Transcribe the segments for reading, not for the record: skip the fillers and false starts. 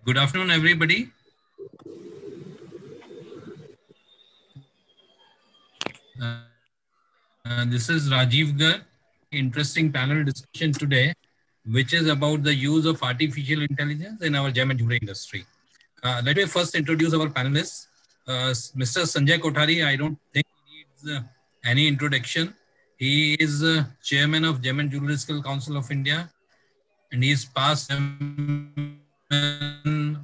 Good afternoon, everybody. This is Rajiv Gar. Interesting panel discussion today, which is about the use of artificial intelligence in our gem and jewelry industry. Let me first introduce our panelists. Mr. Sanjay Kothari, I don't think he needs any introduction. He is chairman of Gem and Jewelry Skill Council of India, and he is past chairman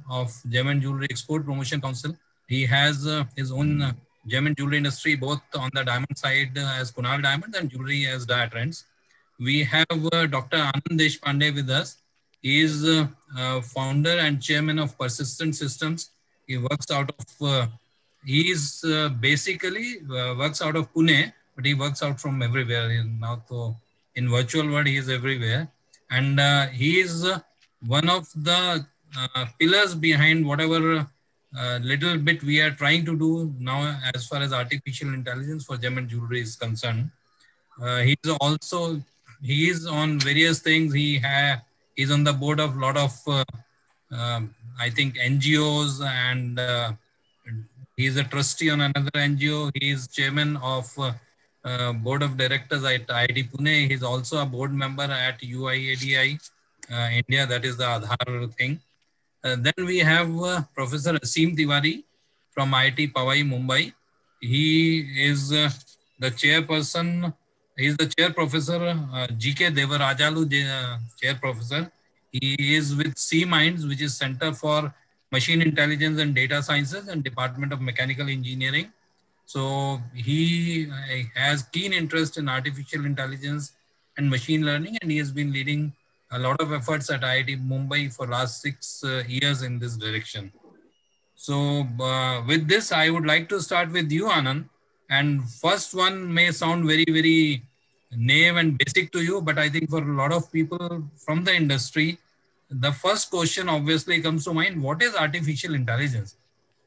of Gem and Jewelry Export Promotion Council. He has his own gem and jewelry industry, both on the diamond side as Kunal Diamonds and jewelry as Diatrends. We have Dr. Anand Deshpande with us. He is founder and chairman of Persistent Systems. He works out of, he is basically works out of Pune, but he works out from everywhere. Now, so in virtual world, he is everywhere. And he is one of the pillars behind whatever little bit we are trying to do now as far as artificial intelligence for gem and jewelry is concerned. He is on various things. He's on the board of a lot of I think NGOs, and he's a trustee on another NGO. He is chairman of board of directors at IIT Pune. He's also a board member at UIADI India. That is the Aadhaar thing. Then we have Professor Aseem Tiwari from IIT Powai, Mumbai. He is the chairperson. He is the chair professor, GK Devarajalu chair professor. He is with C-Minds, which is Center for Machine Intelligence and Data Sciences and Department of Mechanical Engineering. So he has keen interest in artificial intelligence and machine learning, and he has been leading a lot of efforts at IIT Mumbai for last 6 years in this direction. So with this, I would like to start with you, Anand. And first one may sound very, very naive and basic to you, but I think for a lot of people from the industry, the first question obviously comes to mind: what is artificial intelligence?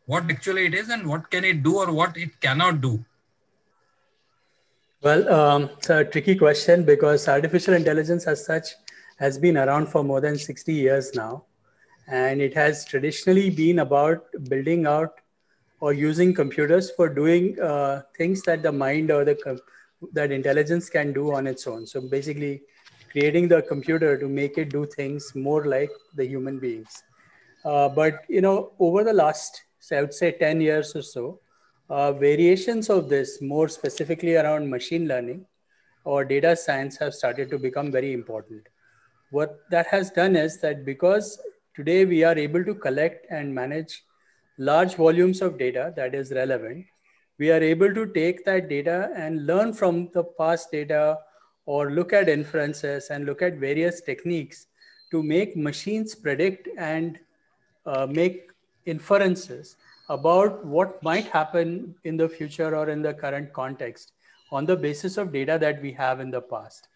What actually it is, and what can it do or what it cannot do? Well, it's a tricky question because artificial intelligence as such has been around for more than 60 years now. And it has traditionally been about building out or using computers for doing things that the mind or that intelligence can do on its own. So basically creating the computer to make it do things more like the human beings. But, over the last, I would say 10 years or so, variations of this, more specifically around machine learning or data science, have started to become very important. What that has done is that because today we are able to collect and manage large volumes of data that is relevant, we are able to take that data and learn from the past data or look at inferences and look at various techniques to make machines predict and make inferences about what might happen in the future or in the current context on the basis of data that we have in the past.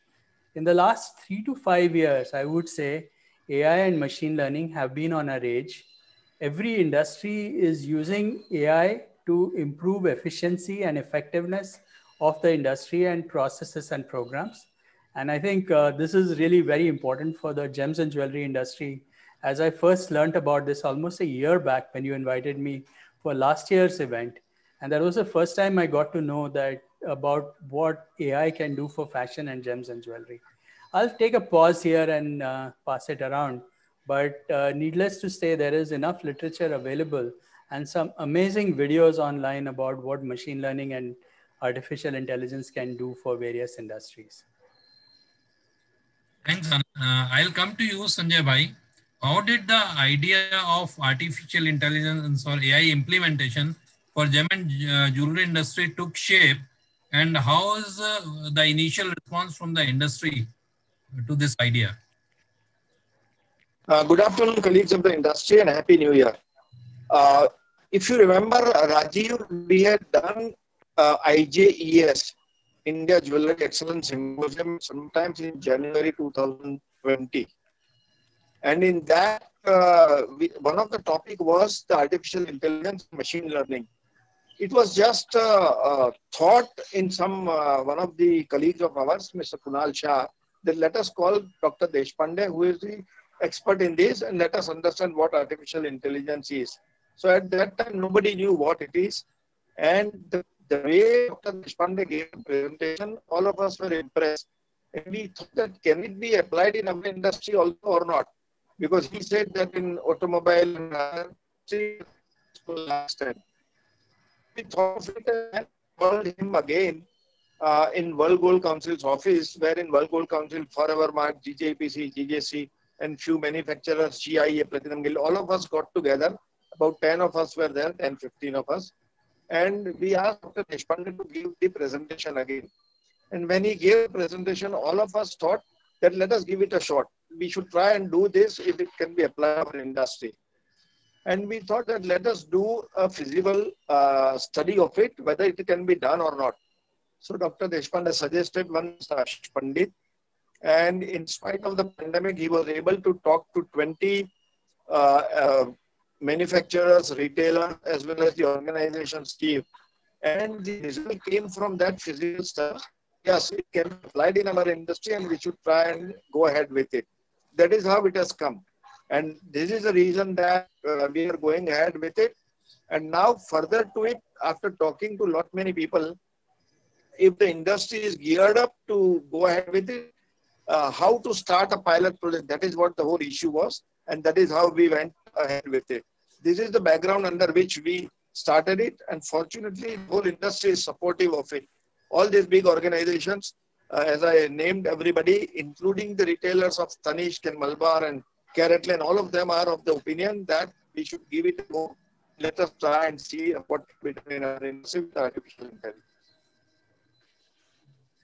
In the last 3 to 5 years, I would say AI and machine learning have been on a rage. Every industry is using AI to improve efficiency and effectiveness of the industry and processes and programs. And I think this is really very important for the gems and jewelry industry, as I first learned about this almost a year back when you invited me for last year's event. And that was the first time I got to know that about what AI can do for fashion and gems and jewelry. I'll take a pause here and pass it around. But needless to say, there is enough literature available and some amazing videos online about what machine learning and artificial intelligence can do for various industries. Thanks, Anand. I'll come to you, Sanjay Bhai. How did the idea of artificial intelligence or AI implementation for gem and jewelry industry took shape, and how is the initial response from the industry to this idea? Good afternoon, colleagues of the industry, and Happy New Year. If you remember, Rajiv, we had done IJES, India Jewelry Excellence Symposium, sometimes in January 2020. And in that, one of the topic was the artificial intelligence, machine learning. It was just thought in one of the colleagues of ours, Mr. Kunal Shah, that let us call Dr. Deshpande, who is the expert in this and let us understand what artificial intelligence is. So at that time, nobody knew what it is. And the way Dr. Deshpande gave the presentation, all of us were impressed. And we thought that can it be applied in our industry also or not? Because he said that in automobile and other industry, last time. We thought of it and called him again in World Gold Council's office, where in World Gold Council, Forever Mark, GJPC, GJC, and few manufacturers, GIA, Platinum Guild, all of us got together. About 10 of us were there, 10, 15 of us. And we asked Dr. Deshpande to give the presentation again. And when he gave the presentation, all of us thought that let us give it a shot. We should try and do this if it can be applied to our industry. And we thought that let us do a feasible study of it, whether it can be done or not. So Dr. Deshpande suggested one Ashish Pandit. And in spite of the pandemic, he was able to talk to 20 manufacturers, retailers, as well as the organization's team. And the result came from that physical stuff. Yes, it can be applied in our industry and we should try and go ahead with it. That is how it has come. And this is the reason that we are going ahead with it. And now further to it, after talking to many people, if the industry is geared up to go ahead with it, how to start a pilot project, that is what the whole issue was. And that is how we went ahead with it. This is the background under which we started it. And fortunately, the whole industry is supportive of it. All these big organizations, as I named everybody, including the retailers of Tanishq and Malabar and CaratLane, all of them are of the opinion that we should give it a go. Let us try and see what we do in our industry with artificial intelligence.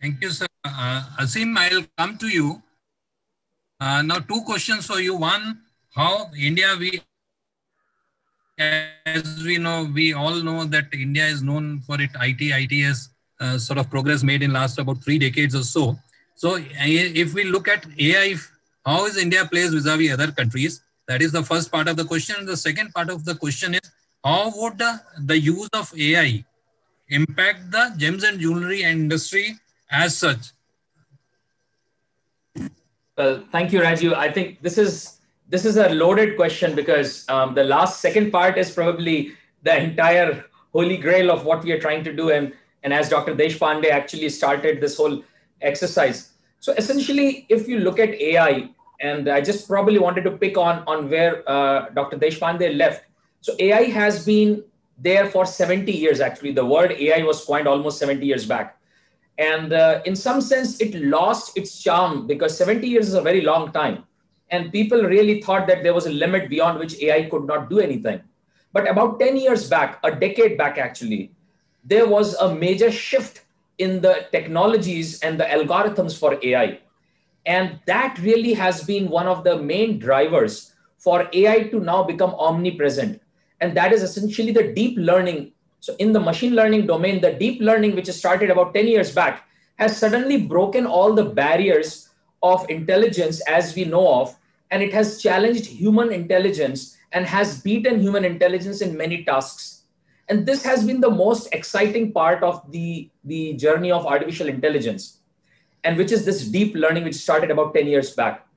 Thank you, sir. Aseem, I'll come to you. Now, two questions for you. One, how India, as we know, we all know that India is known for its ITS sort of progress made in last about 3 decades or so. So if we look at AI, how is India placed vis-a-vis other countries? That is the first part of the question. And the second part of the question is, how would the use of AI impact the gems and jewelry industry as such? Well, thank you, Raju. I think this is a loaded question because the last second part is probably the entire holy grail of what we are trying to do. And as Dr. Deshpande actually started this whole exercise. So essentially, if you look at AI, and I just probably wanted to pick on where Dr. Deshpande left. So AI has been there for 70 years, actually. The word AI was coined almost 70 years back. And in some sense, it lost its charm because 70 years is a very long time. And people really thought that there was a limit beyond which AI could not do anything. But about 10 years back, a decade back, actually, there was a major shift in the technologies and the algorithms for AI. And that really has been one of the main drivers for AI to now become omnipresent. And that is essentially the deep learning. So in the machine learning domain, the deep learning, which started about 10 years back, has suddenly broken all the barriers of intelligence as we know of. And it has challenged human intelligence and has beaten human intelligence in many tasks. And this has been the most exciting part of the journey of artificial intelligence, and which is this deep learning, which started about 10 years back.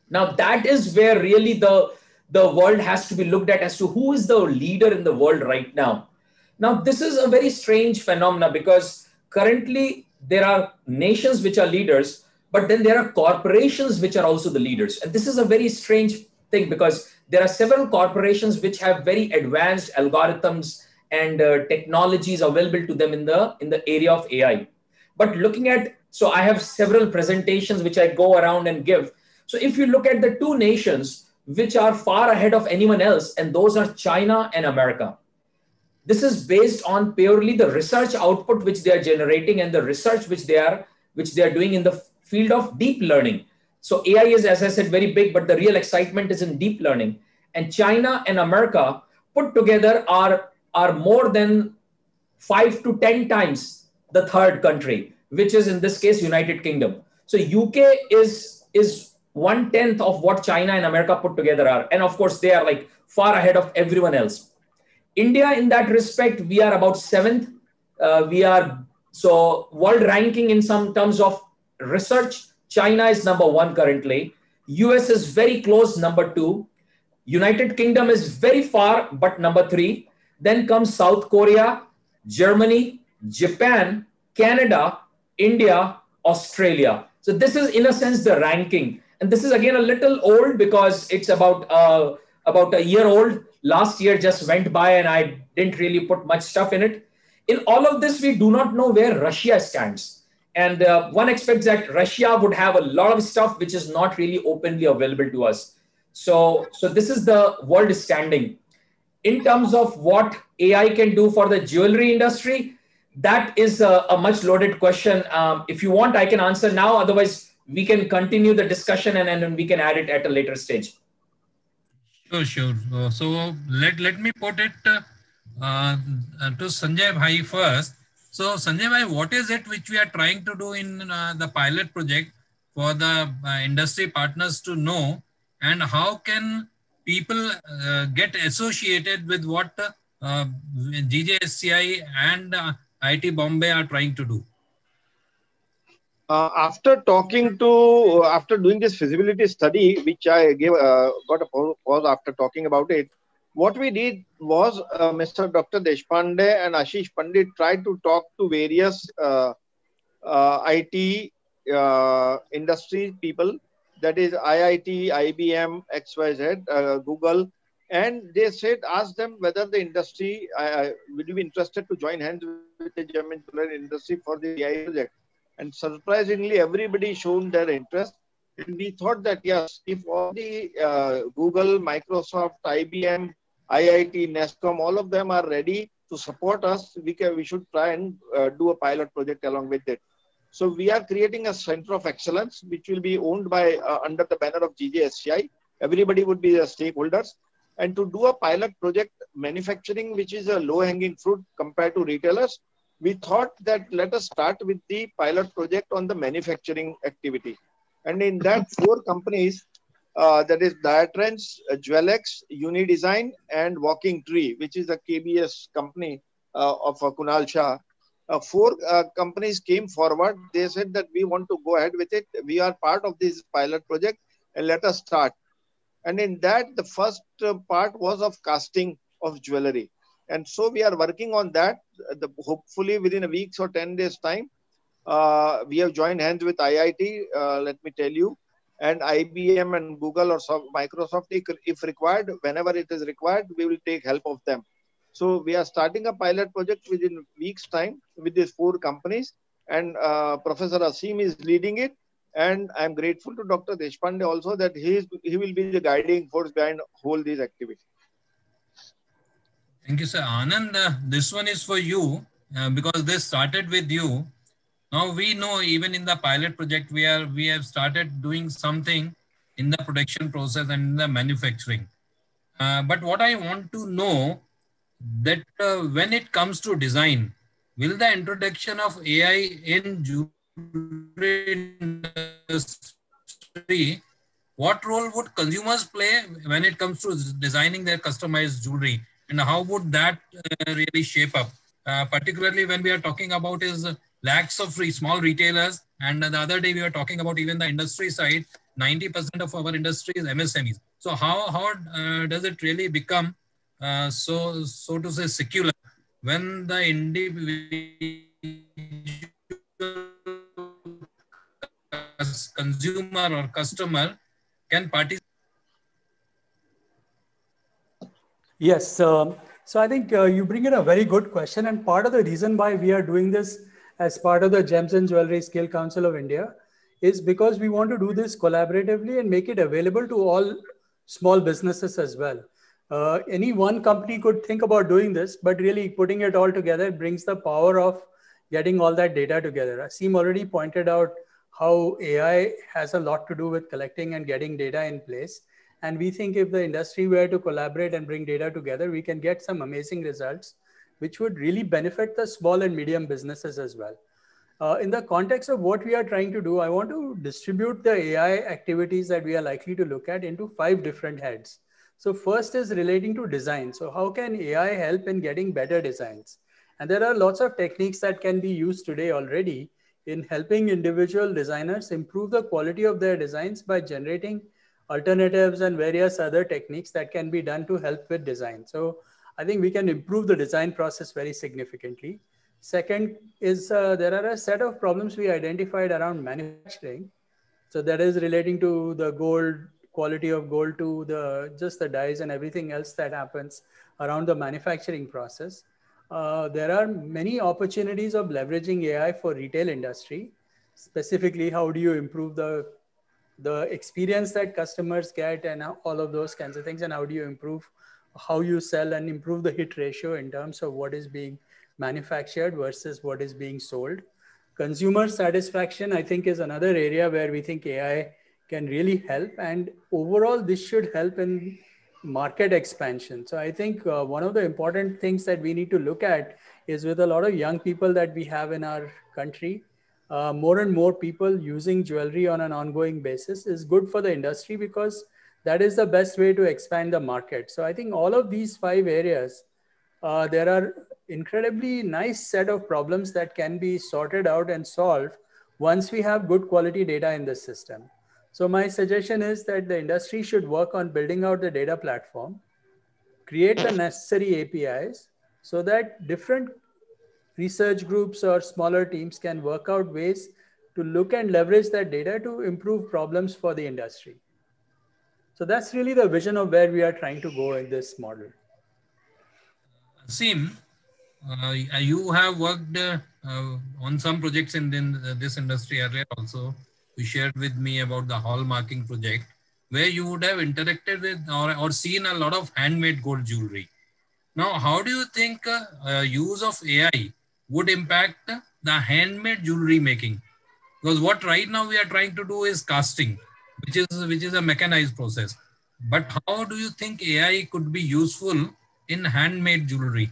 Now, that is where really the world has to be looked at as to who is the leader in the world right now. Now, this is a very strange phenomenon because currently there are nations which are leaders, but then there are corporations which are also the leaders. And this is a very strange thing because there are several corporations which have very advanced algorithms and technologies available to them in the area of AI. But looking at, so I have several presentations which I go around and give. So if you look at the two nations which are far ahead of anyone else, and those are China and America. This is based on purely the research output which they are generating and the research which they are doing in the field of deep learning. So AI is, as I said, very big, but the real excitement is in deep learning. And China and America put together are more than 5 to 10 times the third country, which is in this case, United Kingdom. So UK is 1/10 of what China and America put together are. And of course, they are like far ahead of everyone else. India, in that respect, we are about 7th. So world ranking in some terms of research, China is number 1 currently. US is very close, number 2. United Kingdom is very far, but number 3. Then comes South Korea, Germany, Japan, Canada, India, Australia. So this is, in a sense, the ranking. And this is again a little old because it's about a year old. Last year just went by and I didn't really put much stuff in it. In all of this, we do not know where Russia stands. And one expects that Russia would have a lot of stuff which is not really openly available to us. So this is the world standing. In terms of what AI can do for the jewelry industry, that is a much loaded question. If you want, I can answer now. Otherwise, we can continue the discussion and then we can add it at a later stage. Sure. So let me put it to Sanjay Bhai first. So Sanjay Bhai, what is it which we are trying to do in the pilot project for the industry partners to know, and how can people get associated with what GJSCI and IIT Bombay are trying to do? After doing this feasibility study, which I got a pause after talking about it, what we did was Mr. Dr. Deshpande and Ashish Pandit tried to talk to various IT industry people, that is IIT, IBM, XYZ, Google, and they said, ask them whether the industry would you be interested to join hands with the German industry for the AI project. And surprisingly, everybody shown their interest. And we thought that, yes, if all the Google, Microsoft, IBM, IIT, NESCOM, all of them are ready to support us, we should try and do a pilot project along with it. So we are creating a center of excellence, which will be owned by under the banner of GJSCI. Everybody would be the stakeholders. And to do a pilot project manufacturing, which is a low-hanging fruit compared to retailers, we thought that let us start with the pilot project on the manufacturing activity. And in that, 4 companies, that is Diatrends, Jewellex, Unidesign, and Walking Tree, which is a KBS company of Kunal Shah. 4 companies came forward. They said that we want to go ahead with it. We are part of this pilot project and let us start. And in that, the first part was of casting of jewelry. And so we are working on that. Hopefully within a week or 10 days time, we have joined hands with IIT, let me tell you, and IBM and Google or Microsoft, if required, whenever it is required, we will take help of them. So we are starting a pilot project within a week's time with these 4 companies, and Professor Asim is leading it. And I'm grateful to Dr. Deshpande also that he will be the guiding force behind whole these activities. Thank you, sir. Anand, this one is for you because this started with you. Now we know even in the pilot project, we have started doing something in the production process and in the manufacturing. But what I want to know that when it comes to design, will the introduction of AI in jewelry industry, what role would consumers play when it comes to designing their customized jewelry? And how would that really shape up? Particularly when we are talking about is lakhs of small retailers. And the other day we were talking about even the industry side, 90% of our industry is MSMEs. So how does it really become so to say secular when the individual consumer or customer can participate? Yes. So I think you bring in a very good question. And part of the reason why we are doing this as part of the Gems and Jewelry Skill Council of India is because we want to do this collaboratively and make it available to all small businesses as well. Any one company could think about doing this, but really putting it all together brings the power of getting all that data together. Asim already pointed out how AI has a lot to do with collecting and getting data in place. And we think if the industry were to collaborate and bring data together, we can get some amazing results, which would really benefit the small and medium businesses as well. In the context of what we are trying to do, I want to distribute the AI activities that we are likely to look at into 5 different heads. So first is relating to design. So how can AI help in getting better designs? And there are lots of techniques that can be used today already in helping individual designers improve the quality of their designs by generating alternatives and various other techniques that can be done to help with design. So I think we can improve the design process very significantly. Second is there are a set of problems we identified around manufacturing. So that is relating to the gold, quality of gold, to the just the dyes and everything else that happens around the manufacturing process. There are many opportunities of leveraging AI for retail industry. Specifically, how do you improve the experience that customers get and all of those kinds of things, and how do you improve how you sell and improve the hit ratio in terms of what is being manufactured versus what is being sold. Consumer satisfaction, I think, is another area where we think AI can really help, and overall this should help in market expansion. So I think one of the important things that we need to look at is, with a lot of young people that we have in our country, more and more people using jewelry on an ongoing basis is good for the industry, because that is the best way to expand the market. So I think all of these 5 areas, there are incredibly nice set of problems that can be sorted out and solved once we have good quality data in the system. So my suggestion is that the industry should work on building out the data platform, create the necessary APIs so that different research groups or smaller teams can work out ways to look and leverage that data to improve problems for the industry. So that's really the vision of where we are trying to go in this model. Aseem, you have worked on some projects in this industry earlier also. You shared with me about the hallmarking project, where you would have interacted with or seen a lot of handmade gold jewelry. Now, how do you think use of AI would impact the handmade jewelry making? Because what right now we are trying to do is casting, which is a mechanized process. But how do you think AI could be useful in handmade jewelry?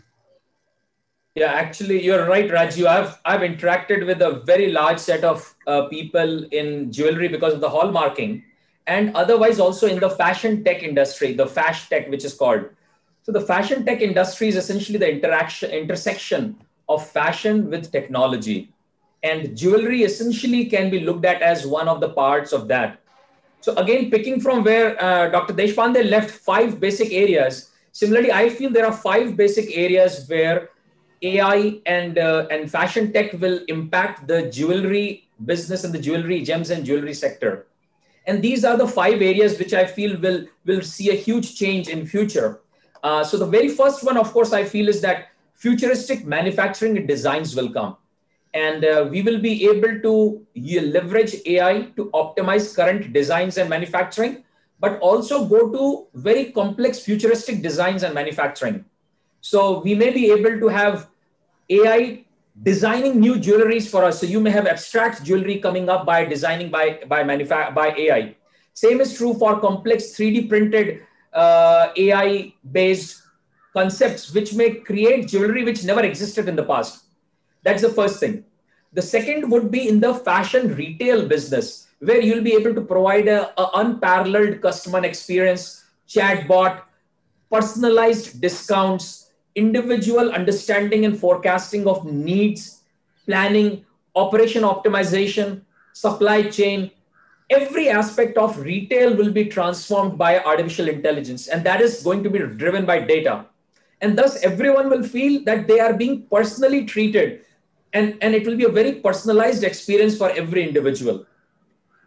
Yeah, actually, you're right, Raju. I've interacted with a very large set of people in jewelry because of the hallmarking, and otherwise also in the fashion tech industry, the Fash Tech, which is called. So the fashion tech industry is essentially the intersection of fashion with technology, and jewelry essentially can be looked at as one of the parts of that. So again, picking from where Dr. Deshpande left 5 basic areas. Similarly, I feel there are 5 basic areas where AI and fashion tech will impact the jewelry business and the jewelry, gems and jewelry sector. And these are the 5 areas which I feel will see a huge change in future. So the very first one, of course, I feel is that futuristic manufacturing designs will come. And we will be able to leverage AI to optimize current designs and manufacturing, but also go to very complex futuristic designs and manufacturing. So we may be able to have AI designing new jewelries for us. So you may have abstract jewelry coming up by designing by AI. Same is true for complex 3D printed AI based concepts, which may create jewelry which never existed in the past. That's the first thing. The second would be in the fashion retail business, where you'll be able to provide a unparalleled customer experience, chatbot, personalized discounts, individual understanding and forecasting of needs, planning, operation optimization, supply chain. Every aspect of retail will be transformed by artificial intelligence, and that is going to be driven by data. And thus everyone will feel that they are being personally treated, and it will be a very personalized experience for every individual.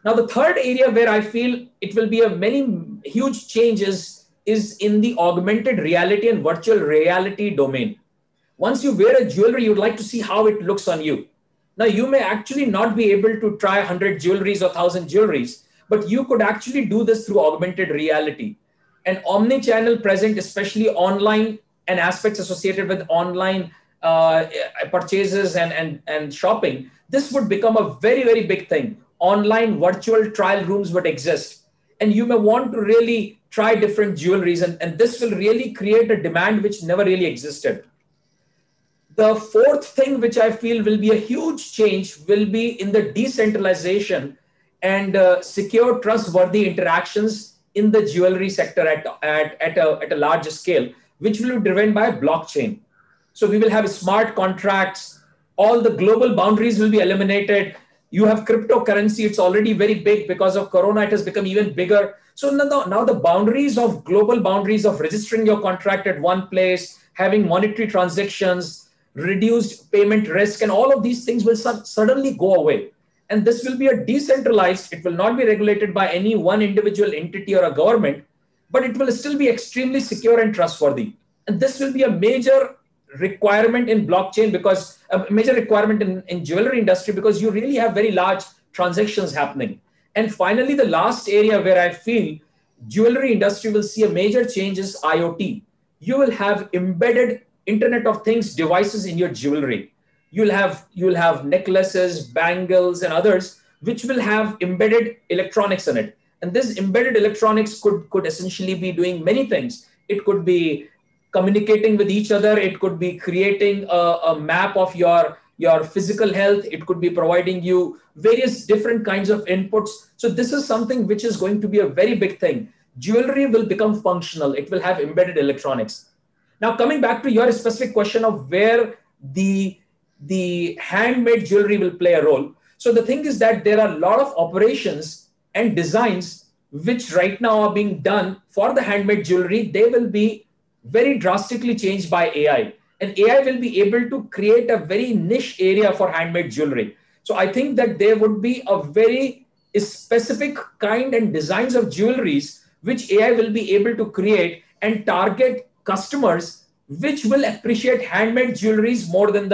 Now, the third area where I feel it will be a many huge changes is in the augmented reality and virtual reality domain. Once you wear a jewelry, you'd like to see how it looks on you. Now, you may actually not be able to try 100 jewelries or 1,000 jewelries, but you could actually do this through augmented reality. And omni-channel present, especially online and aspects associated with online purchases and shopping, this would become a very, very big thing. Online virtual trial rooms would exist. And you may want to really try different jewelries, and this will really create a demand which never really existed. The fourth thing which I feel will be a huge change will be in the decentralization and secure, trustworthy interactions in the jewelry sector at a larger scale, which will be driven by blockchain. So we will have smart contracts, All the global boundaries will be eliminated. You have cryptocurrency. It's already very big. Because of Corona, it has become even bigger. So now the boundaries of global boundaries of registering your contract at one place, having monetary transactions, reduced payment risk, and all of these things will suddenly go away. And this will be a decentralized, it will not be regulated by any one individual entity or a government, but it will still be extremely secure and trustworthy. And this will be a major requirement in blockchain, because a major requirement in jewelry industry, because you really have very large transactions happening. And finally, the last area where I feel jewelry industry will see a major change is IoT. You will have embedded Internet of Things devices in your jewelry. You'll have necklaces, bangles, and others, which will have embedded electronics in it. And this embedded electronics could essentially be doing many things. It could be communicating with each other. It could be creating a map of your physical health. It could be providing you various different kinds of inputs. So this is something which is going to be a very big thing. Jewelry will become functional. It will have embedded electronics. Now, coming back to your specific question of where the handmade jewelry will play a role. So the thing is that there are a lot of operations and designs which right now are being done for the handmade jewelry. They will be very drastically changed by AI. And AI will be able to create a very niche area for handmade jewelry. So I think that there would be a very specific kind and designs of jewelries which AI will be able to create and target customers which will appreciate handmade jewelries more than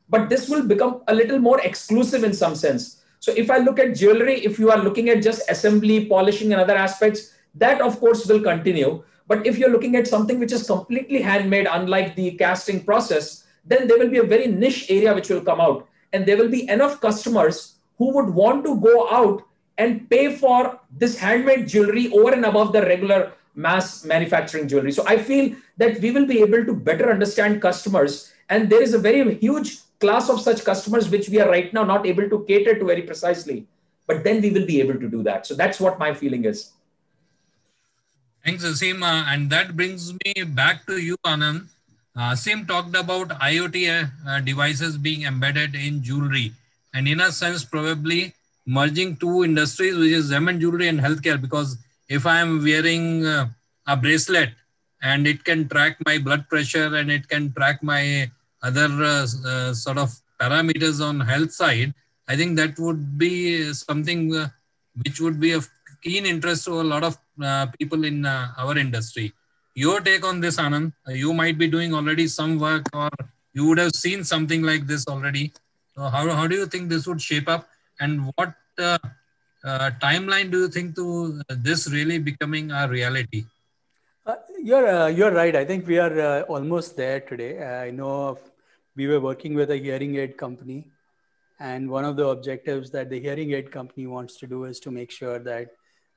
but this will become a little more exclusive in some sense. So if I look at jewelry, if you are looking at just assembly, polishing, and other aspects, that of course will continue. But if you're looking at something which is completely handmade, unlike the casting process, then there will be a very niche area which will come out. And there will be enough customers who would want to go out and pay for this handmade jewelry over and above the regular mass manufacturing jewelry. So I feel that we will be able to better understand customers. And there is a very huge class of such customers which we are right now not able to cater to very precisely. But then we will be able to do that. So that's what my feeling is. Thanks, Aseem. And that brings me back to you, Anand. Aseem talked about IoT devices being embedded in jewelry. And in a sense, probably merging two industries, which is gem and jewelry and healthcare. Because if I am wearing a bracelet and it can track my blood pressure and it can track my other sort of parameters on health side, I think that would be something which would be of keen interest to a lot of people in our industry. Your take on this, Anand? You might be doing already some work, or you would have seen something like this already. So how do you think this would shape up, and what timeline do you think to this really becoming a reality? You're right. I think we are almost there today. I know we were working with a hearing aid company, and one of the objectives that the hearing aid company wants to do is to make sure that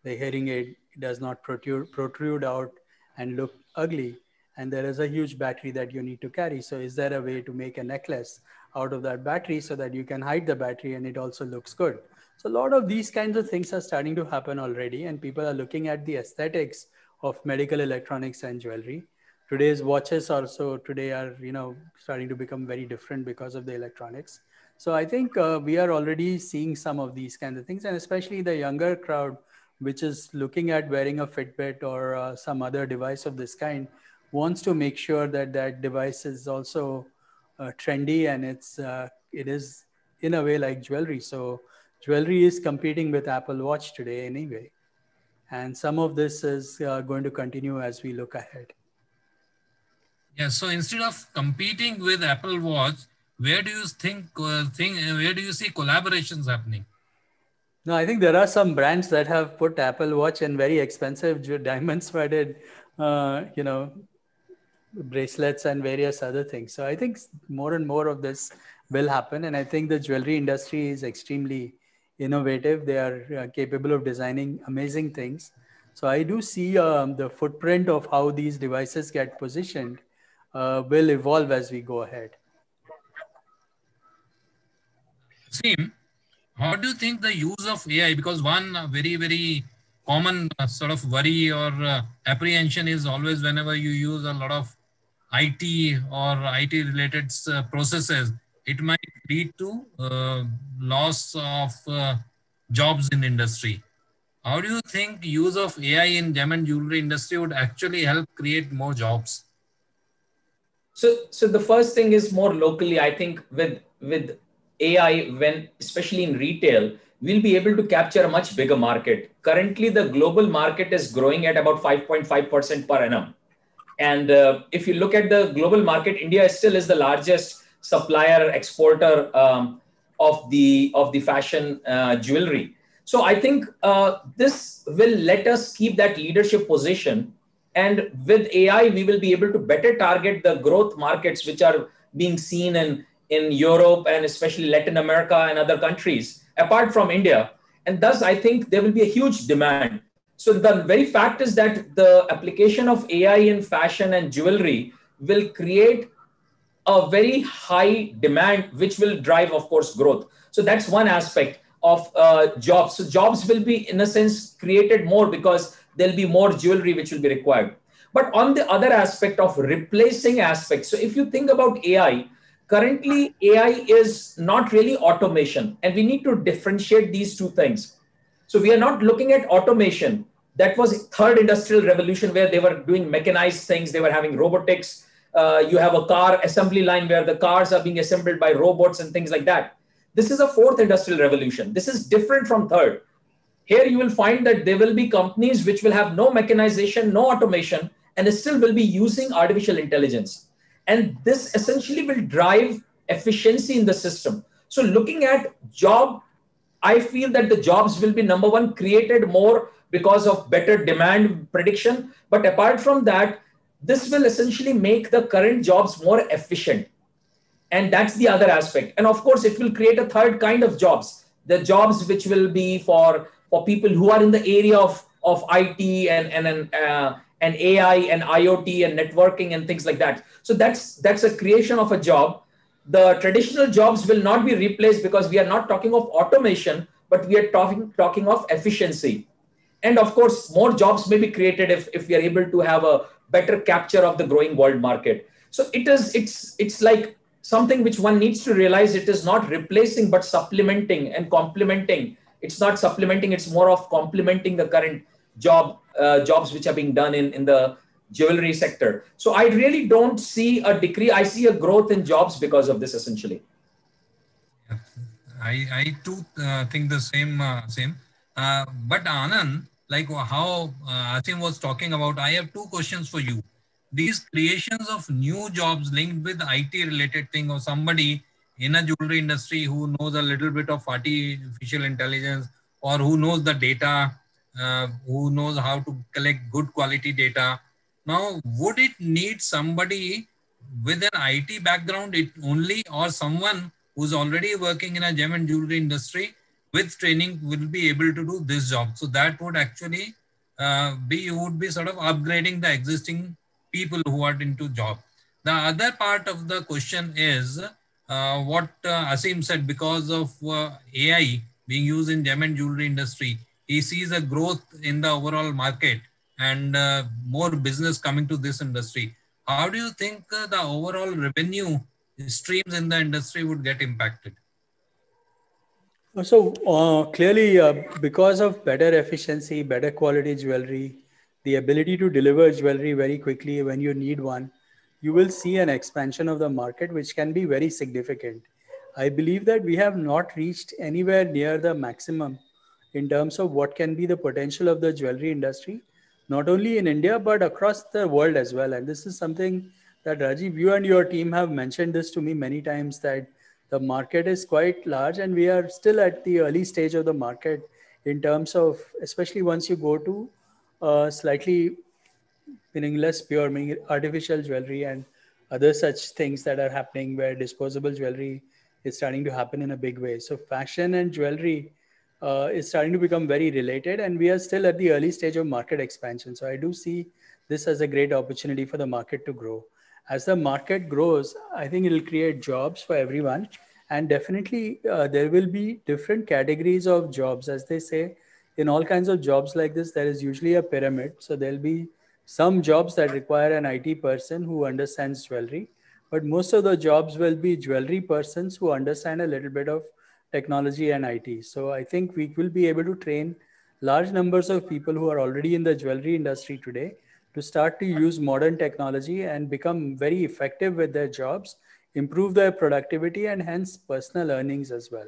the hearing aid does not protrude out and look ugly. And there is a huge battery that you need to carry. So is there a way to make a necklace out of that battery so that you can hide the battery and it also looks good? So a lot of these kinds of things are starting to happen already, and people are looking at the aesthetics of medical electronics and jewelry. Today's watches also today are, starting to become very different because of the electronics. So I think we are already seeing some of these kinds of things, and especially the younger crowd, which is looking at wearing a Fitbit or some other device of this kind, wants to make sure that that device is also trendy, and it is in a way like jewelry. So jewelry is competing with Apple Watch today anyway. And some of this is going to continue as we look ahead. Yeah, so instead of competing with Apple Watch, where do you where do you see collaborations happening? No, I think there are some brands that have put Apple Watch in very expensive diamond-studded, bracelets and various other things. So I think more and more of this will happen. And I think the jewelry industry is extremely innovative. They are capable of designing amazing things. So I do see the footprint of how these devices get positioned will evolve as we go ahead. Aseem, how do you think the use of AI, because one very, very common sort of worry or apprehension is always whenever you use a lot of IT or IT related processes, it might lead to loss of jobs in industry. How do you think use of AI in gem and jewelry industry would actually help create more jobs? So the first thing is more locally. I think with AI, when especially in retail, we'll be able to capture a much bigger market. Currently, the global market is growing at about 5.5% per annum. And if you look at the global market, India still is the largest supplier exporter of the fashion jewelry. So I think this will let us keep that leadership position. And with AI, we will be able to better target the growth markets which are being seen in Europe and especially Latin America and other countries apart from India. And thus, I think there will be a huge demand. So the very fact is that the application of AI in fashion and jewelry will create a very high demand, which will drive, of course, growth. So that's one aspect of jobs. So jobs will be, in a sense, created more because there'll be more jewelry which will be required. But on the other aspect of replacing aspects, so if you think about AI, currently AI is not really automation, and we need to differentiate these two things. So we are not looking at automation. That was third industrial revolution where they were doing mechanized things. They were having robotics. You have a car assembly line where the cars are being assembled by robots and things like that. This is a fourth industrial revolution. This is different from third. Here you will find that there will be companies which will have no mechanization, no automation, and still will be using artificial intelligence. And this essentially will drive efficiency in the system. So looking at job, I feel that the jobs will be, number one, created more because of better demand prediction. But apart from that, this will essentially make the current jobs more efficient. And that's the other aspect. And of course, it will create a third kind of jobs, the jobs which will be for people who are in the area of IT and AI and IoT and networking and things like that. So that's a creation of a job. The traditional jobs will not be replaced because we are not talking of automation, but we are talking of efficiency. And of course, more jobs may be created if we are able to have a better capture of the growing world market. So it's like something which one needs to realize. It is not replacing, but supplementing and complementing. It's not supplementing, it's more of complementing the current jobs which are being done in the jewelry sector. So I really don't see a decrease. I see a growth in jobs because of this, essentially. I too think the same. But Anand, like how Asim was talking about, I have two questions for you. These creations of new jobs linked with IT related thing, or somebody in a jewelry industry who knows a little bit of artificial intelligence, or who knows the data, who knows how to collect good quality data. Now, would it need somebody with an IT background only, or someone who's already working in a gem and jewelry industry with training will be able to do this job? So that would actually would be sort of upgrading the existing people who are into job. The other part of the question is what Asim said, because of AI being used in gem and jewelry industry, he sees a growth in the overall market and more business coming to this industry. How do you think the overall revenue streams in the industry would get impacted? So clearly, because of better efficiency, better quality jewelry, the ability to deliver jewelry very quickly when you need one, you will see an expansion of the market, which can be very significant. I believe that we have not reached anywhere near the maximum in terms of what can be the potential of the jewelry industry, not only in India, but across the world as well. And this is something that Rajiv, you and your team have mentioned this to me many times, that the market is quite large and we are still at the early stage of the market in terms of, especially once you go to slightly meaning less pure, meaning artificial jewelry and other such things that are happening where disposable jewelry is starting to happen in a big way. So fashion and jewelry is starting to become very related, and we are still at the early stage of market expansion. So I do see this as a great opportunity for the market to grow. As the market grows, I think it'll create jobs for everyone. And definitely there will be different categories of jobs. As they say, in all kinds of jobs like this, there is usually a pyramid. So there'll be some jobs that require an IT person who understands jewelry. but most of the jobs will be jewelry persons who understand a little bit of technology and IT. So I think we will be able to train large numbers of people who are already in the jewelry industry today to start to use modern technology and become very effective with their jobs, improve their productivity, and hence personal earnings as well.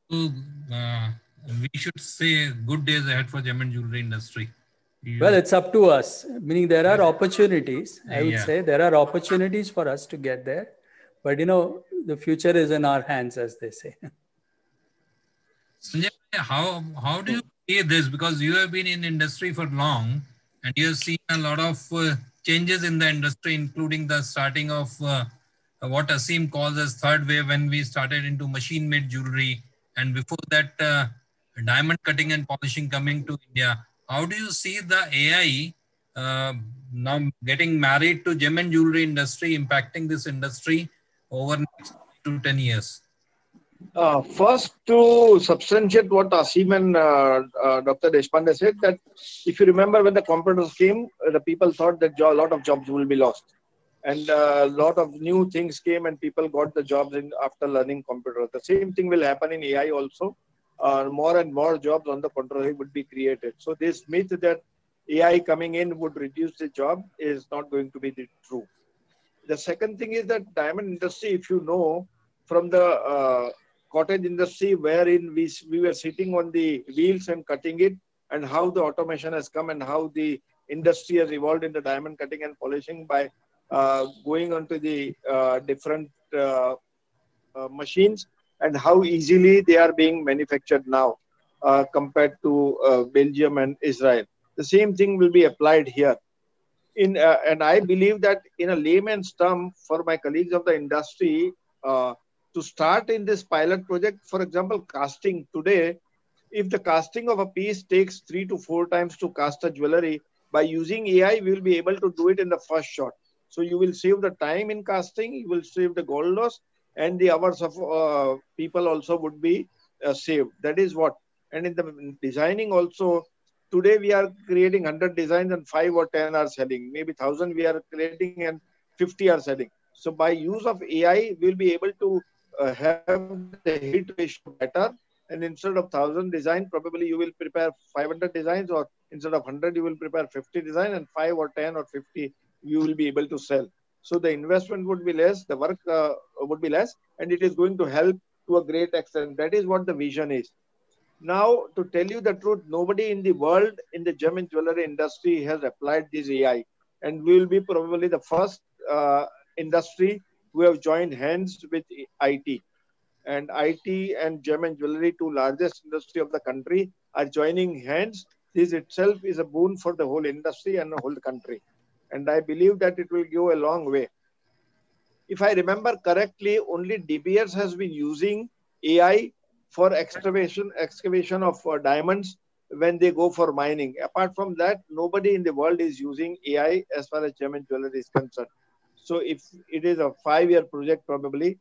So, we should say good days ahead for gem and jewelry industry. Well, it's up to us, meaning there are opportunities. I would Yeah. say there are opportunities for us to get there, but the future is in our hands, as they say. Sanjay, how do you see this? Because you have been in industry for long and you have seen a lot of changes in the industry, including the starting of what Asim calls as third wave when we started into machine-made jewelry, and before that diamond cutting and polishing coming to India. How do you see the AI now getting married to gem and jewelry industry impacting this industry over next 5 to 10 years? First, to substantiate what Asim and Dr. Deshpande said, that if you remember when the computers came, the people thought that a lot of jobs will be lost. And a lot of new things came and people got the jobs after learning computers. The same thing will happen in AI also. More and more jobs on the contrary would be created. So this myth that AI coming in would reduce the job is not going to be true. The second thing is that diamond industry, if you know, from the cottage industry wherein we were sitting on the wheels and cutting it, and how the automation has come and how the industry has evolved in the diamond cutting and polishing by going onto the different machines, and how easily they are being manufactured now compared to Belgium and Israel. The same thing will be applied here. And I believe that in a layman's term, for my colleagues of the industry, to start in this pilot project, for example, casting today, if the casting of a piece takes 3 to 4 times to cast a jewelry, by using AI, we will be able to do it in the first shot. So you will save the time in casting, you will save the gold loss, and the hours of people also would be saved. That is what. And in the designing also, today we are creating 100 designs and 5 or 10 are selling. Maybe 1,000 we are creating and 50 are selling. So by use of AI, we'll be able to have the hit ratio better. And instead of 1,000 designs, probably you will prepare 500 designs, or instead of 100, you will prepare 50 designs, and 5 or 10 or 50 you will be able to sell. So the investment would be less, the work would be less, and it is going to help to a great extent. That is what the vision is. Now, to tell you the truth, nobody in the world in the gem and jewelry industry has applied this AI. And we will be probably the first industry who have joined hands with IT. And IT and gem and jewelry, two largest industry of the country, are joining hands. This itself is a boon for the whole industry and the whole country. And I believe that it will go a long way. If I remember correctly, only De Beers has been using AI for excavation of diamonds when they go for mining. Apart from that, nobody in the world is using AI as far as gem and jewelry is concerned. So if it is a 5-year project probably,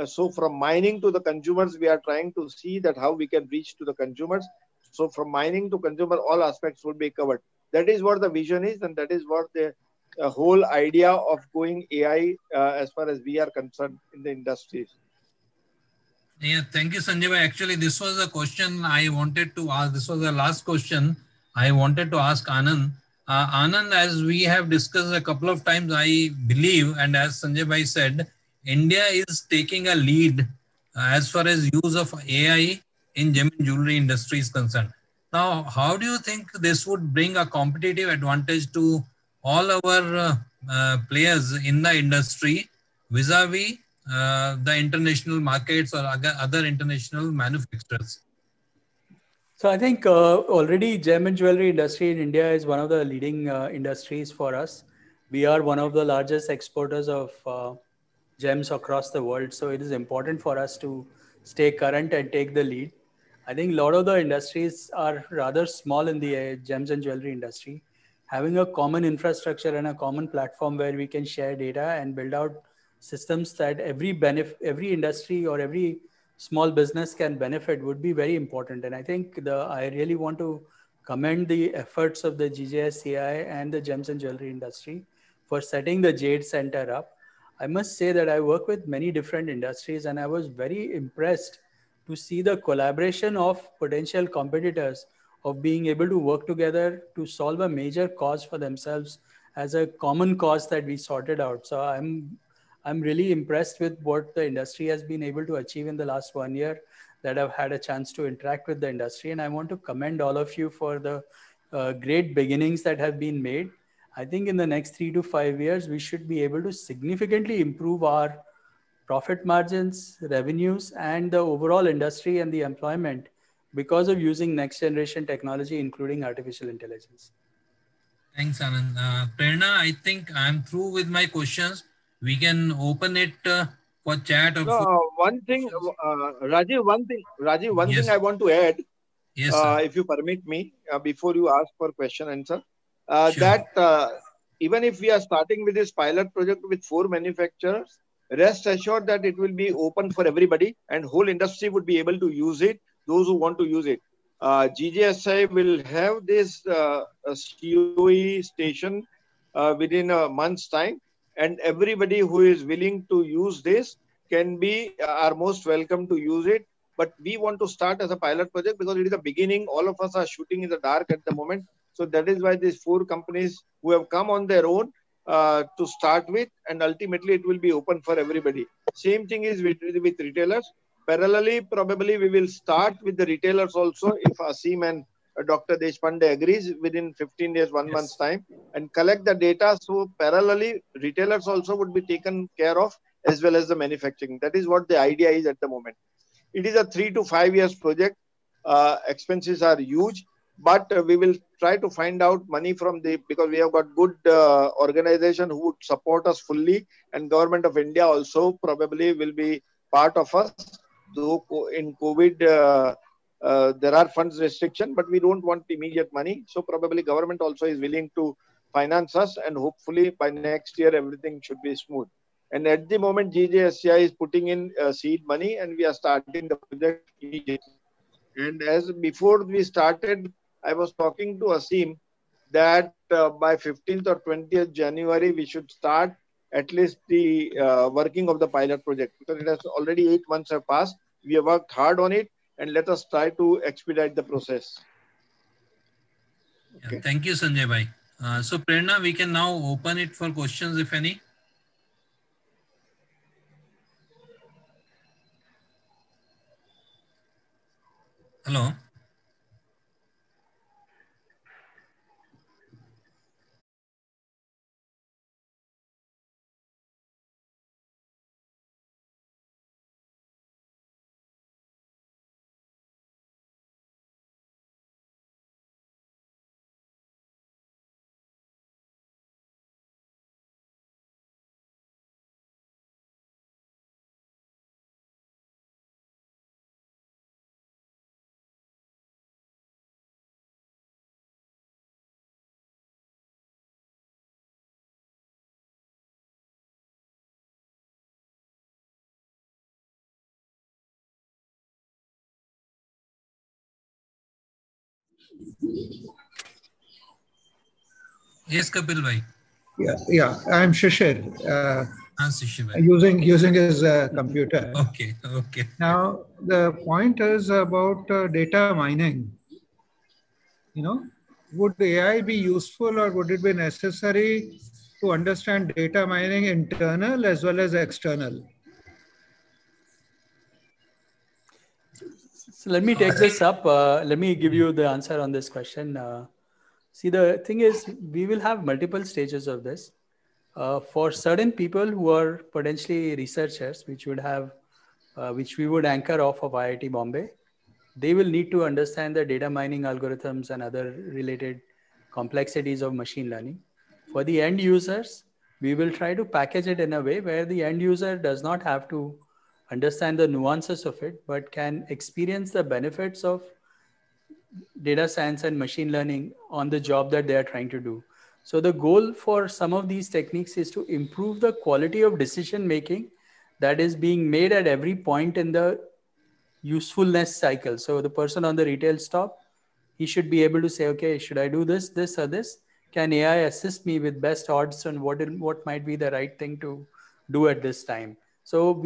so from mining to the consumers, we are trying to see that how we can reach to the consumers. So from mining to consumer, all aspects will be covered. That is what the vision is, and that is what the whole idea of going AI as far as we are concerned in the industries. Yeah, thank you, Sanjay. Actually, this was a question I wanted to ask. This was the last question I wanted to ask Anand. Anand, as we have discussed a couple of times, I believe, and as Sanjay Bhai said, India is taking a lead as far as use of AI in gem and jewelry industry is concerned. Now, how do you think this would bring a competitive advantage to all our players in the industry vis-a-vis the international markets or other international manufacturers? So I think already gem and jewelry industry in India is one of the leading industries for us. We are one of the largest exporters of gems across the world. So it is important for us to stay current and take the lead. I think a lot of the industries are rather small in the gems and jewelry industry. Having a common infrastructure and a common platform where we can share data and build out systems that every industry or every small business can benefit would be very important. And I think I really want to commend the efforts of the GJSCI and the gems and jewelry industry for setting the Jade Center up. I must say that I work with many different industries, and I was very impressed to see the collaboration of potential competitors of being able to work together to solve a major cause for themselves as a common cause that we sorted out. So I'm really impressed with what the industry has been able to achieve in the last 1 year that I've had a chance to interact with the industry. And I want to commend all of you for the great beginnings that have been made. I think in the next 3 to 5 years, we should be able to significantly improve our profit margins, revenues, and the overall industry and the employment because of using next generation technology, including artificial intelligence. Thanks, Anand. Prerna, I think I'm through with my questions. We can open it for chat. Or No, one thing, Rajiv, one Yes. thing I want to add, Yes, sir. if you permit me, before you ask for question answer, Sure. that even if we are starting with this pilot project with 4 manufacturers, rest assured that it will be open for everybody and whole industry would be able to use it, those who want to use it. GJSI will have this COE station within a month's time, and everybody who is willing to use this can be are most welcome to use it. But we want to start as a pilot project because it is the beginning. All of us are shooting in the dark at the moment. So that is why these 4 companies who have come on their own to start with, and ultimately it will be open for everybody. Same thing is with retailers. Parallelly, probably we will start with the retailers also if Asim and Dr. Deshpande agrees within 15 days, 1 month's time, and collect the data. So parallelly, retailers also would be taken care of as well as the manufacturing. That is what the idea is at the moment. It is a 3 to 5 years project. Expenses are huge, but we will try to find out money from because we have got good organization who would support us fully, and Government of India also probably will be part of us. Though in COVID, there are funds restriction, but we don't want immediate money. So probably government also is willing to finance us, and hopefully by next year everything should be smooth. And at the moment, GJSCI is putting in seed money, and we are starting the project immediately. And as before we started, I was talking to Asim that by 15th or 20th January, we should start at least the working of the pilot project, because it has already 8 months have passed. We have worked hard on it, and let us try to expedite the process. Okay. Yeah, thank you, Sanjay Bhai. So Prerna, we can now open it for questions, if any. Hello. Yes, Kapil Bhai. Yeah. I'm Shishir. Using his computer. Okay. Now the point is about data mining. Would AI be useful, or would it be necessary to understand data mining internal as well as external? So let me take this up. Let me give you the answer on this question. See, the thing is, we will have multiple stages of this. For certain people who are potentially researchers, which we would anchor off of IIT Bombay, they will need to understand the data mining algorithms and other related complexities of machine learning. For the end users, we will try to package it in a way where the end user does not have to understand the nuances of it, but can experience the benefits of data science and machine learning on the job that they are trying to do. So the goal for some of these techniques is to improve the quality of decision making that is being made at every point in the usefulness cycle. So the person on the retail stop, he should be able to say, okay, should I do this, this, or this? can AI assist me with best odds on what might be the right thing to do at this time? So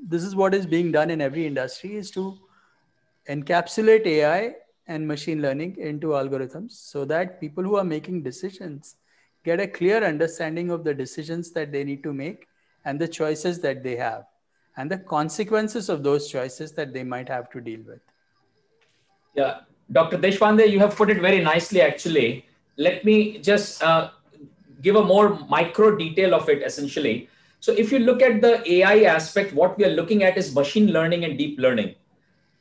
this is what is being done in every industry, is to encapsulate AI and machine learning into algorithms so that people who are making decisions get a clear understanding of the decisions that they need to make and the choices that they have and the consequences of those choices that they might have to deal with. Yeah, Dr. Deshpande, you have put it very nicely, actually. Let me just give a more micro detail of it, essentially. So if you look at the AI aspect, what we are looking at is machine learning and deep learning.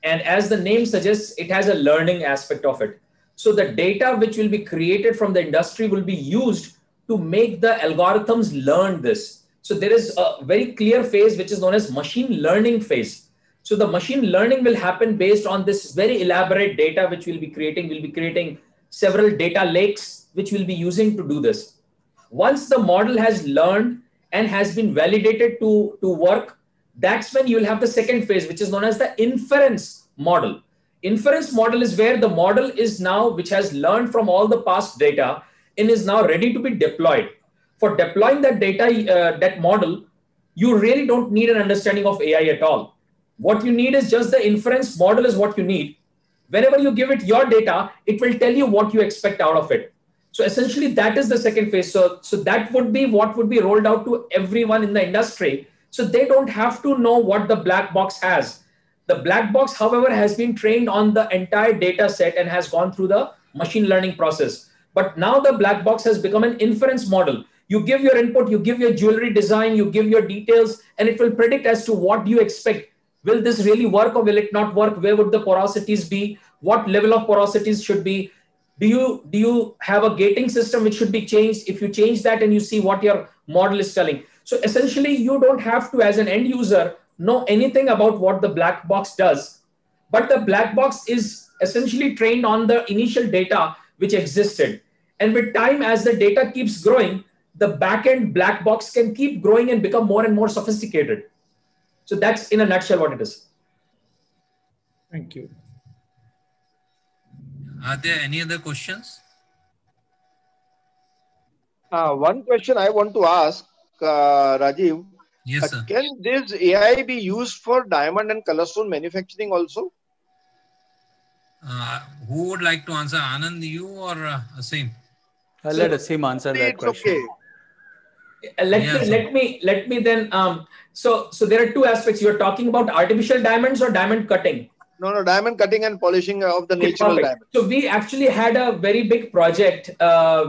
And as the name suggests, it has a learning aspect of it. So the data which will be created from the industry will be used to make the algorithms learn this. So there is a very clear phase which is known as machine learning phase. So the machine learning will happen based on this very elaborate data which we'll be creating. We'll be creating several data lakes which we'll be using to do this. Once the model has learned and has been validated to work, that's when you'll have the second phase, which is known as the inference model. Inference model is where the model is now, which has learned from all the past data and is now ready to be deployed. For deploying that data, that model, you really don't need an understanding of AI at all. What you need is just the inference model is what you need. Whenever you give it your data, it will tell you what you expect out of it. So essentially, that is the second phase. So that would be what would be rolled out to everyone in the industry. So they don't have to know what the black box has. The black box, however, has been trained on the entire data set and has gone through the machine learning process. But now the black box has become an inference model. You give your input, you give your jewelry design, you give your details, and it will predict as to what you expect. Will this really work or will it not work? Where would the porosities be? What level of porosities should be? Do you have a gating system which should be changed? If you change that and you see what your model is telling. So essentially, you don't have to, as an end user, know anything about what the black box does. But the black box is essentially trained on the initial data which existed. And with time, as the data keeps growing, the backend black box can keep growing and become more and more sophisticated. So that's in a nutshell what it is. Thank you. Are there any other questions? One question I want to ask, Rajiv. Yes, sir. Can this AI be used for diamond and colorstone manufacturing also? Who would like to answer, Anand, you or Aseem? I'll let Aseem answer that question. Okay. Let me then. So there are two aspects. You're talking about artificial diamonds or diamond cutting? No, diamond cutting and polishing of the natural diamond. So we actually had a very big project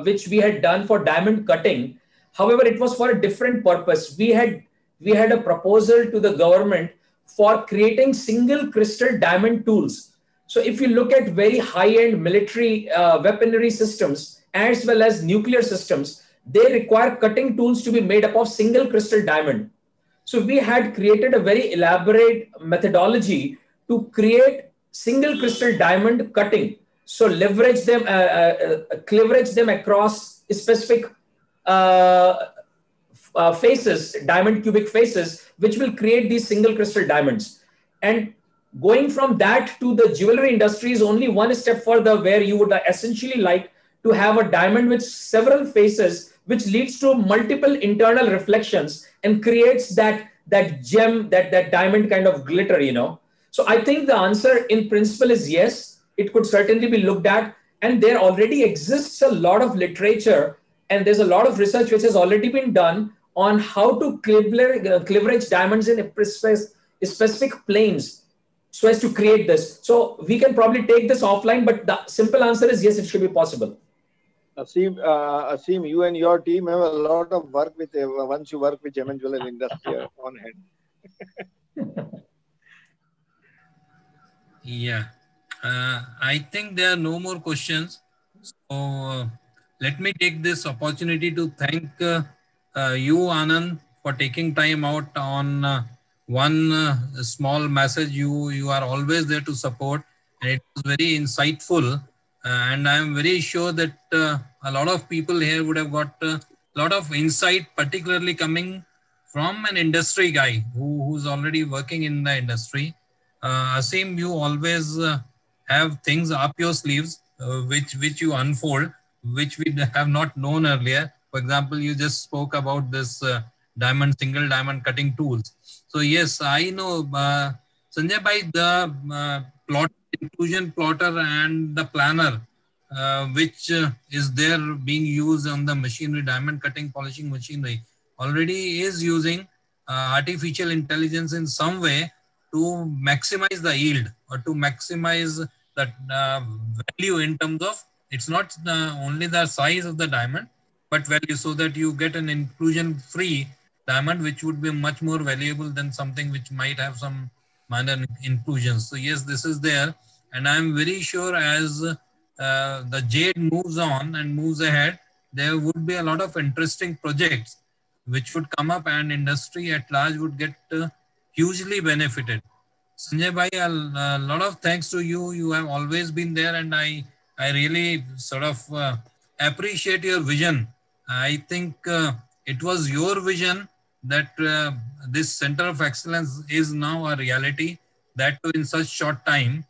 which we had done for diamond cutting. However, it was for a different purpose. We had a proposal to the government for creating single crystal diamond tools. So if you look at very high-end military weaponry systems as well as nuclear systems, they require cutting tools to be made up of single crystal diamond. So we had created a very elaborate methodology to create single crystal diamond cutting. So leverage them across specific faces, diamond cubic faces, which will create these single crystal diamonds. And going from that to the jewelry industry is only one step further, where you would essentially like to have a diamond with several faces, which leads to multiple internal reflections and creates that gem, that diamond kind of glitter, you know. So I think the answer in principle is yes, it could certainly be looked at. And there already exists a lot of literature and there's a lot of research which has already been done on how to cleavage diamonds in specific planes so as to create this. So we can probably take this offline, but the simple answer is yes, it should be possible. Aseem, you and your team have a lot of work with once you work with gem and jewelry industry on hand. Yeah, I think there are no more questions. So let me take this opportunity to thank you, Anand, for taking time out on one small message. You are always there to support, and it was very insightful. And I am very sure that a lot of people here would have got a lot of insight, particularly coming from an industry guy who's already working in the industry. Aseem, you always have things up your sleeves, which you unfold. which we have not known earlier. For example, you just spoke about this single diamond cutting tools. So yes, I know, Sanjay bhai, the inclusion plotter and the planner, which is there being used on the machinery, diamond cutting polishing machinery, already is using artificial intelligence in some way to maximize the yield or to maximize the value in terms of, it's not only the size of the diamond, but value, so that you get an inclusion free diamond, which would be much more valuable than something which might have some minor inclusions. So yes, this is there. And I'm very sure as the Jade moves on and moves ahead, there would be a lot of interesting projects which would come up and industry at large would get hugely benefited. Sanjay bhai, a lot of thanks to you. You have always been there, and I really sort of appreciate your vision. I think it was your vision that this Center of Excellence is now a reality, that too in such short time.